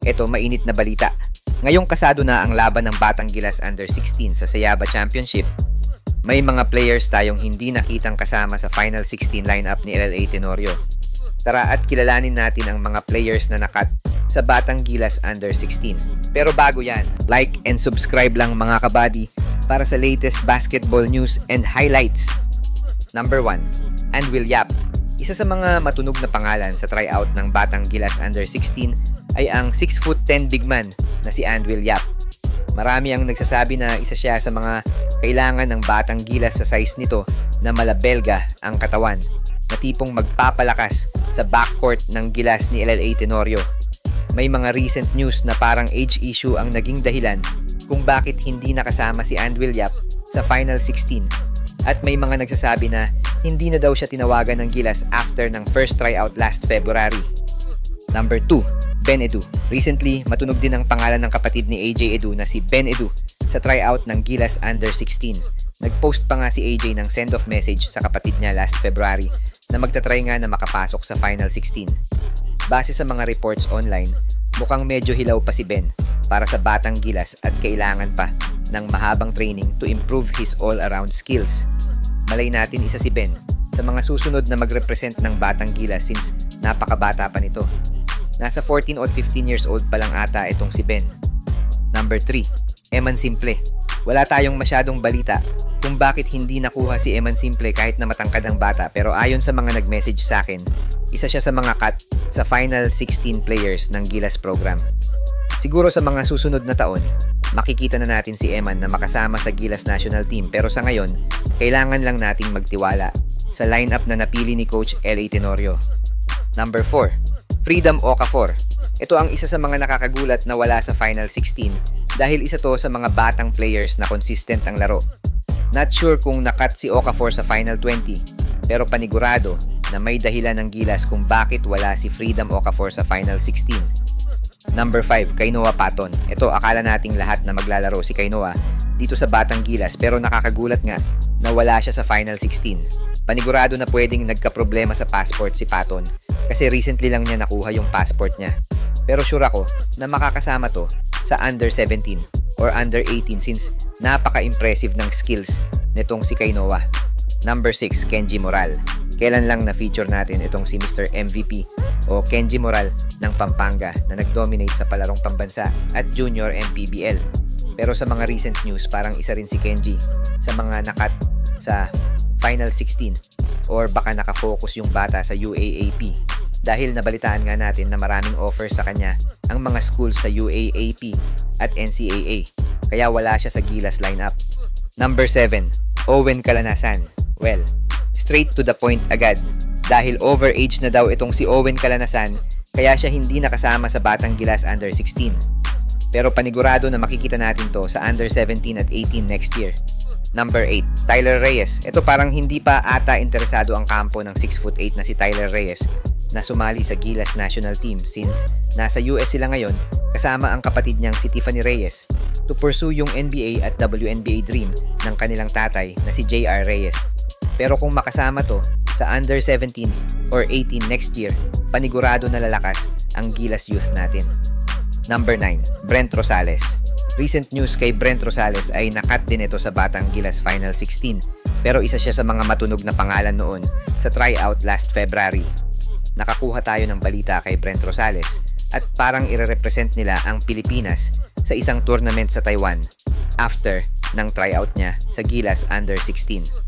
Eto, mainit na balita. Ngayong kasado na ang laban ng Batang Gilas Under-16 sa Sayaba Championship, may mga players tayong hindi nakitang kasama sa Final 16 lineup ni LLA Tenorio. Tara at kilalanin natin ang mga players na nakat sa Batang Gilas Under-16. Pero bago yan, like and subscribe lang mga kabady para sa latest basketball news and highlights. Number 1, Anwil Yap. Isa sa mga matunog na pangalan sa tryout ng Batang Gilas Under-16 ay ang 6'10" big man na si Anwil Yap. Marami ang nagsasabi na isa siya sa mga kailangan ng Batang Gilas sa size nito na malabelga ang katawan, na tipong magpapalakas sa backcourt ng Gilas ni LLA Tenorio. May mga recent news na parang age issue ang naging dahilan kung bakit hindi nakasama si Anwil Yap sa Final 16. At may mga nagsasabi na hindi na daw siya tinawagan ng Gilas after ng first tryout last February. Number 2, Ben Edu. Recently, matunog din ang pangalan ng kapatid ni AJ Edu na si Ben Edu sa tryout ng Gilas Under-16. Nag-post pa nga si AJ ng send-off message sa kapatid niya last February na magtatry nga na makapasok sa Final 16. Base sa mga reports online, mukhang medyo hilaw pa si Ben para sa Batang Gilas at kailangan pa ng mahabang training to improve his all-around skills. Malay natin isa si Ben sa mga susunod na mag-represent ng Batang Gilas since napakabata pa nito. Nasa 14 or 15 years old pa lang ata itong si Ben. Number 3, Eman Simple. Wala tayong masyadong balita kung bakit hindi nakuha si Eman Simple kahit na matangkad ang bata, pero ayon sa mga nag-message sa akin, isa siya sa mga cut sa Final 16 players ng Gilas program. Siguro sa mga susunod na taon, makikita na natin si Eman na makasama sa Gilas National Team, pero sa ngayon, kailangan lang nating magtiwala sa lineup na napili ni Coach LA Tenorio. Number 4, Freedom Okafor. Ito ang isa sa mga nakakagulat na wala sa Final 16 dahil isa to sa mga batang players na consistent ang laro. Not sure kung nakat si Okafor sa Final 20, pero panigurado na may dahilan ng Gilas kung bakit wala si Freedom Okafor sa Final 16. Number 5, Kainoa Paton. Ito, akala nating lahat na maglalaro si Kainoa dito sa Batang Gilas, pero nakakagulat nga na wala siya sa Final 16. Panigurado na pwedeng nagka-problema sa passport si Paton kasi recently lang niya nakuha yung passport niya. Pero sure ako na makakasama to sa Under 17 or Under 18 since napaka-impressive ng skills nitong si Kainoa. Number 6, Kenji Moral. Kailan lang na-feature natin itong si Mr. MVP o Kenji Moral ng Pampanga na nag-dominate sa palarong pambansa at Junior MPBL. Pero sa mga recent news, parang isa rin si Kenji sa mga nakat sa Final 16 or baka nakafocus yung bata sa UAAP dahil nabalitaan nga natin na maraming offers sa kanya ang mga schools sa UAAP at NCAA, kaya wala siya sa Gilas lineup. Number 7, Owen Calanasan. Well, straight to the point agad dahil overage na daw itong si Owen Calanasan kaya siya hindi nakasama sa Batang Gilas Under-16. Pero panigurado na makikita natin to sa Under-17 at 18 next year. Number 8, Tyler Reyes. Ito parang hindi pa ata interesado ang kampo ng 6'8" na si Tyler Reyes na sumali sa Gilas National Team since nasa US sila ngayon kasama ang kapatid niyang si Tiffany Reyes to pursue yung NBA at WNBA dream ng kanilang tatay na si JR Reyes. Pero kung makasama to sa Under 17 or 18 next year, panigurado na lalakas ang Gilas Youth natin. Number 9, Brent Rosales. Recent news kay Brent Rosales ay nakat din ito sa Batang Gilas Final 16, pero isa siya sa mga matunog na pangalan noon sa tryout last February. Nakakuha tayo ng balita kay Brent Rosales at parang ire-represent nila ang Pilipinas sa isang tournament sa Taiwan after ng tryout niya sa Gilas Under 16.